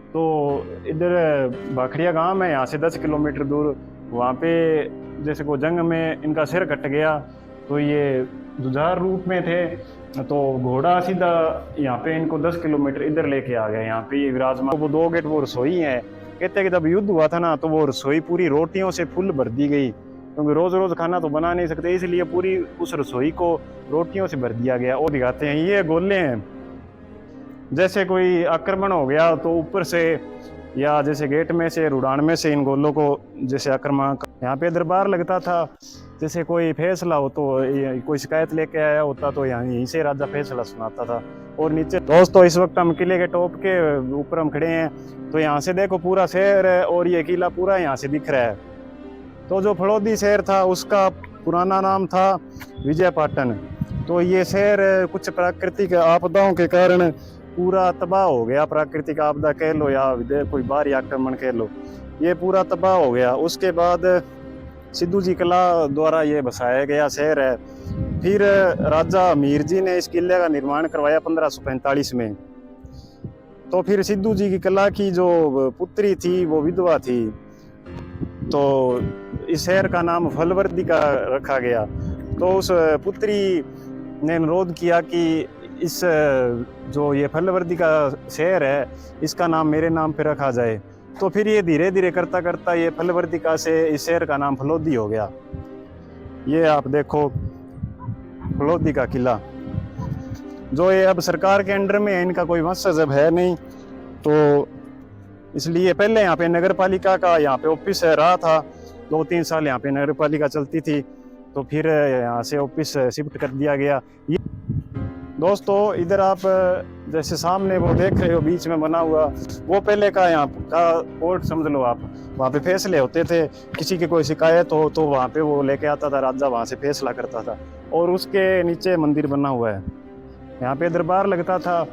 तो इधर भाखड़िया गांव है, यहाँ से 10 किलोमीटर दूर। वहाँ पे जैसे को जंग में इनका सिर कट गया, तो ये जुझार रूप में थे, तो घोड़ा सीधा यहाँ पे इनको 10 किलोमीटर इधर लेके आ गया। यहाँ पे ये विराजमान, तो वो 2 गेट वो रसोई है। कहते हैं कि जब युद्ध हुआ था ना, तो वो रसोई पूरी रोटियों से फुल भर दी गई, क्योंकि रोज रोज खाना तो बना नहीं सकते, इसलिए पूरी उस रसोई को रोटियों से भर दिया गया। और दिखाते हैं, ये गोले हैं। जैसे कोई आक्रमण हो गया तो ऊपर से या जैसे गेट में से, रुड़ान में से इन गोलों को जैसे आक्रमण। यहाँ पे दरबार लगता था, जैसे कोई फैसला हो तो कोई शिकायत लेके आया होता तो यहाँ यहीं से राजा फैसला सुनाता था। और नीचे दोस्तों इस वक्त हम किले के टॉप के ऊपर हम खड़े हैं, तो यहाँ से देखो पूरा शहर है और ये किला पूरा यहाँ से दिख रहा है। तो जो फड़ौदी शहर था उसका पुराना नाम था विजयपाटन। तो ये शहर कुछ प्राकृतिक आपदाओं के कारण पूरा तबाह हो गया। प्राकृतिक आपदा कह लो या कोई बाहरी आक्रमण कह लो, ये पूरा तबाह हो गया। उसके बाद सिद्धू जी कला द्वारा ये बसाया गया शहर है। फिर राजा मीर जी ने इस किले का निर्माण करवाया 1545 में। तो फिर सिद्धू जी की कला की जो पुत्री थी वो विधवा थी, तो इस शहर का नाम फलवर्दी का रखा गया। तो उस पुत्री ने अनुरोध किया कि इस जो ये फलवर्दी का शहर है इसका नाम मेरे नाम पे रखा जाए। तो फिर ये धीरे धीरे करता करता ये फलवर्दिका से इस शहर का नाम फलोदी हो गया। ये आप देखो फलोदी का किला, जो ये अब सरकार के अंडर में है, इनका कोई मकसद है नहीं, तो इसलिए पहले यहाँ पे नगर पालिका का यहाँ पे ऑफिस रहा था। 2-3 साल यहाँ पे नगर पालिका चलती थी, तो फिर यहाँ से ऑफिस शिफ्ट कर दिया गया। दोस्तों इधर आप जैसे सामने वो देख रहे हो बीच में बना हुआ, वो पहले का यहाँ का कोर्ट समझ लो आप। वहाँ पे फैसले होते थे, किसी की कोई शिकायत हो तो वहाँ पे वो लेके आता था, राजा वहाँ से फैसला करता था। और उसके नीचे मंदिर बना हुआ है, यहाँ पे दरबार लगता था।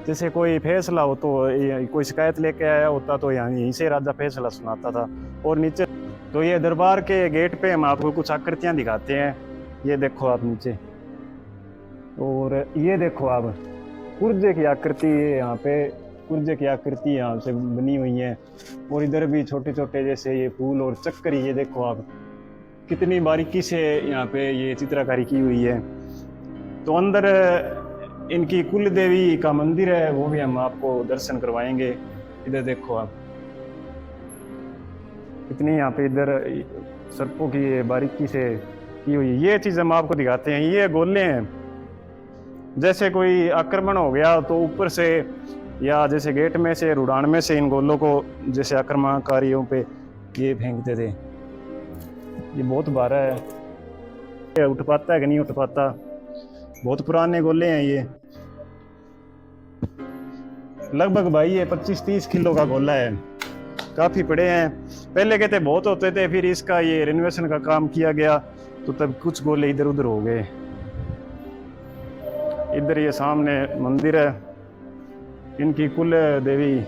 जैसे कोई फैसला हो तो कोई शिकायत लेके आया होता तो यहाँ यहीं से राजा फैसला सुनाता था। और नीचे तो ये दरबार के गेट पे हम आपको कुछ आकृतियाँ दिखाते हैं। ये देखो आप नीचे, और ये देखो आप कुर्जे की आकृति, यहाँ पे कुर्जे की आकृति यहाँ से बनी हुई है। और इधर भी छोटे छोटे जैसे ये फूल और चक्करी, ये देखो आप कितनी बारीकी से यहाँ पे ये चित्रकारी की हुई है। तो अंदर इनकी कुल देवी का मंदिर है, वो भी हम आपको दर्शन करवाएंगे। इधर देखो आप कितनी यहाँ पे इधर सर्पों की बारीकी से की हुई, ये चीज़ हम आपको दिखाते हैं। ये गोले हैं, जैसे कोई आक्रमण हो गया तो ऊपर से या जैसे गेट में से, रुड़ान में से इन गोलों को जैसे आक्रमणकारियों पे ये फेंकते थे। ये बहुत भारा है, ये उठ पाता है कि नहीं उठ पाता। बहुत पुराने गोले हैं ये, लगभग भाई ये 25-30 किलो का गोला है, काफी बड़े हैं। पहले कहते बहुत होते थे, फिर इसका ये रिनोवेशन का काम किया गया तो तब कुछ गोले इधर उधर हो गए। इधर ये सामने मंदिर है, इनकी कुल देवी।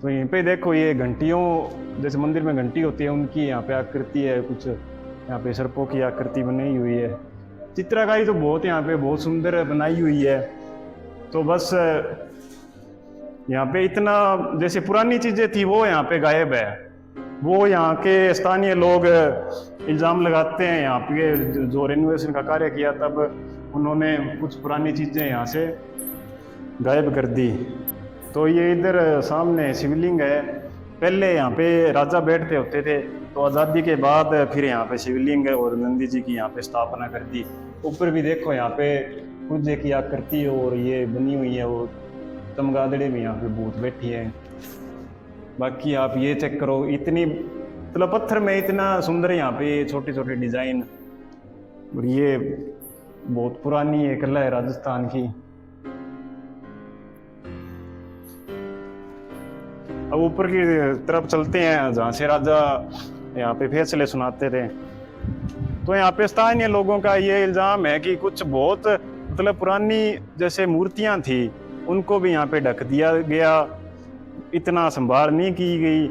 तो यहीं पे देखो ये घंटियों, जैसे मंदिर में घंटी होती है उनकी यहाँ पे आकृति है। कुछ यहाँ पे सर्पों की आकृति बनाई हुई है। चित्रकारी तो बहुत यहाँ पे बहुत सुंदर बनाई हुई है। तो बस यहाँ पे इतना जैसे पुरानी चीजें थी वो यहाँ पे गायब है। वो यहाँ के स्थानीय लोग इल्ज़ाम लगाते हैं, यहाँ पे जो रेनोवेशन का कार्य किया तब उन्होंने कुछ पुरानी चीज़ें यहाँ से गायब कर दी। तो ये इधर सामने शिवलिंग है, पहले यहाँ पे राजा बैठते होते थे, तो आज़ादी के बाद फिर यहाँ पे शिवलिंग है और नंदी जी की यहाँ पे स्थापना कर दी। ऊपर भी देखो यहाँ पे कुर्जे की आकृति और ये बनी हुई है, और चमगादड़े भी यहाँ पे भूत बैठी है। बाकी आप ये चेक करो, इतनी मतलब पत्थर में इतना सुंदर यहाँ पे छोटे छोटे डिजाइन। और ये बहुत पुरानी ये कला है राजस्थान की। अब ऊपर की तरफ चलते हैं जहाँ से राजा यहाँ पे फैसले सुनाते थे। तो यहाँ पे स्थानीय लोगों का ये इल्जाम है कि कुछ बहुत मतलब पुरानी जैसे मूर्तियां थी उनको भी यहाँ पे ढक दिया गया, इतना संभाल नहीं की गई,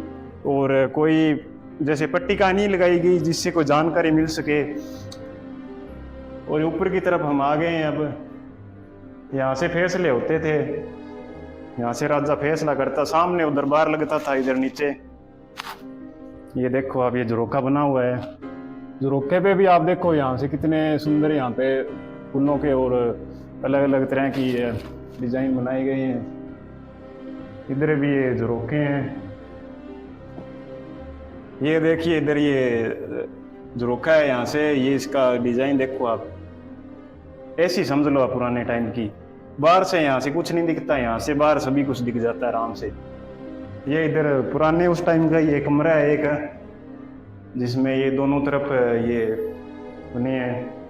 और कोई जैसे पट्टिका नहीं लगाई गई जिससे कोई जानकारी मिल सके। और ऊपर की तरफ हम आ गए हैं अब। यहाँ से फैसले होते थे, यहाँ से राजा फैसला करता, सामने वो दरबार लगता था इधर नीचे। ये देखो आप, ये झरोखा बना हुआ है, झरोखे पे भी आप देखो यहाँ से कितने सुंदर यहाँ पे फूलों के और अलग अलग तरह की डिजाइन बनाई गई हैं। इधर भी ये झरोखे हैं, ये देखिए इधर ये झरोखा है, यहाँ से ये इसका डिजाइन देखो आप, ऐसी समझ लो आप पुराने टाइम की। बाहर से यहाँ से कुछ नहीं दिखता, यहाँ से बाहर सभी कुछ दिख जाता है आराम से। ये इधर पुराने उस टाइम का ये कमरा है एक, जिसमें ये दोनों तरफ ये बने हैं।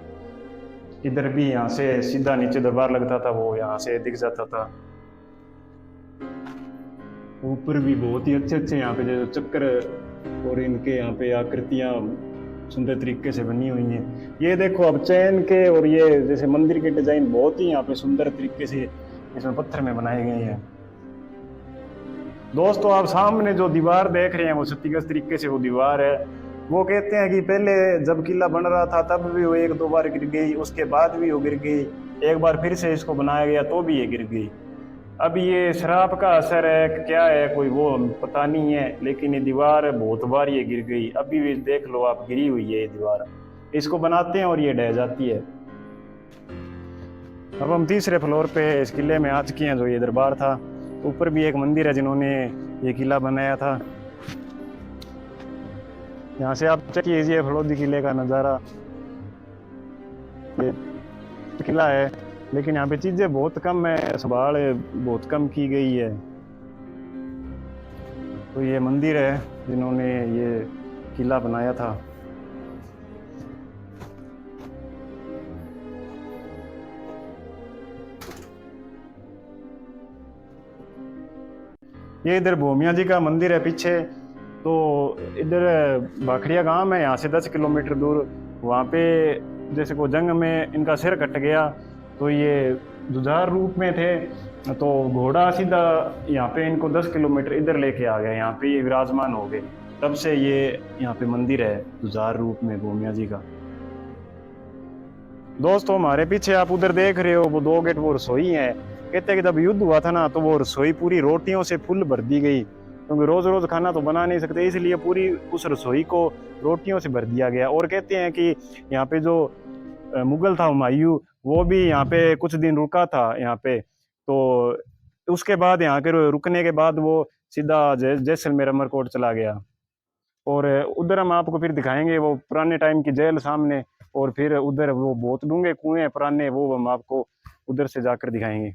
इधर भी यहाँ से सीधा नीचे दरबार लगता था, वो यहाँ से दिख जाता था। ऊपर भी बहुत ही अच्छे अच्छे यहाँ पे जो चक्कर और इनके यहाँ पे आकृतियां सुंदर तरीके से बनी हुई हैं। ये देखो अब चैन के और ये जैसे मंदिर के डिजाइन बहुत ही यहाँ पे सुंदर तरीके से इसमें पत्थर में बनाए गए हैं। दोस्तों आप सामने जो दीवार देख रहे हैं वो क्षतिग्रस्त तरीके से वो दीवार है। वो कहते हैं कि पहले जब किला बन रहा था तब भी वो एक दो बार गिर गई, उसके बाद भी वो गिर गई, एक बार फिर से इसको बनाया गया तो भी ये गिर गई। अब ये शराब का असर है क्या है कोई वो पता नहीं है, लेकिन ये दीवार बहुत बार ये गिर गई, अभी भी देख लो आप गिरी हुई है ये दीवार। इसको बनाते हैं और ये ढह जाती है। अब हम तीसरे फ्लोर पे इस किले में आ चुके हैं, जो ये दरबार था। ऊपर भी एक मंदिर है जिन्होंने ये किला बनाया था। यहाँ से आप चेक कीजिए फलोदी किले का नज़ारा। ये किला है लेकिन यहाँ पे चीजें बहुत कम है, संभाल बहुत कम की गई है। तो ये मंदिर है जिन्होंने ये किला बनाया था। ये इधर भूमिया जी का मंदिर है पीछे। तो इधर भाखड़िया गांव है, यहाँ से 10 किलोमीटर दूर। वहाँ पे जैसे को जंग में इनका सिर कट गया तो ये जुझार रूप में थे, तो घोड़ा सीधा यहाँ पे इनको 10 किलोमीटर इधर लेके आ गया, यहाँ पे ये विराजमान हो गए। तब से ये यहाँ पे मंदिर है जुझार रूप में भूमिया जी का। दोस्तों हमारे पीछे आप उधर देख रहे हो वो 2 गेट वो रसोई है। कहते हैं कि जब युद्ध हुआ था ना तो वो रसोई पूरी रोटियों से फुल भर दी गई, क्योंकि रोज रोज खाना तो बना नहीं सकते, इसलिए पूरी उस रसोई को रोटियों से भर दिया गया। और कहते हैं कि यहाँ पे जो मुगल था हुमायूं, वो भी यहाँ पे कुछ दिन रुका था यहाँ पे। तो उसके बाद यहाँ के रुकने के बाद वो सीधा जैसलमेर अमरकोट चला गया। और उधर हम आपको फिर दिखाएंगे वो पुराने टाइम की जेल सामने, और फिर उधर वो बहुत डूंगे कुएं पुराने, वो हम आपको उधर से जाकर दिखाएंगे।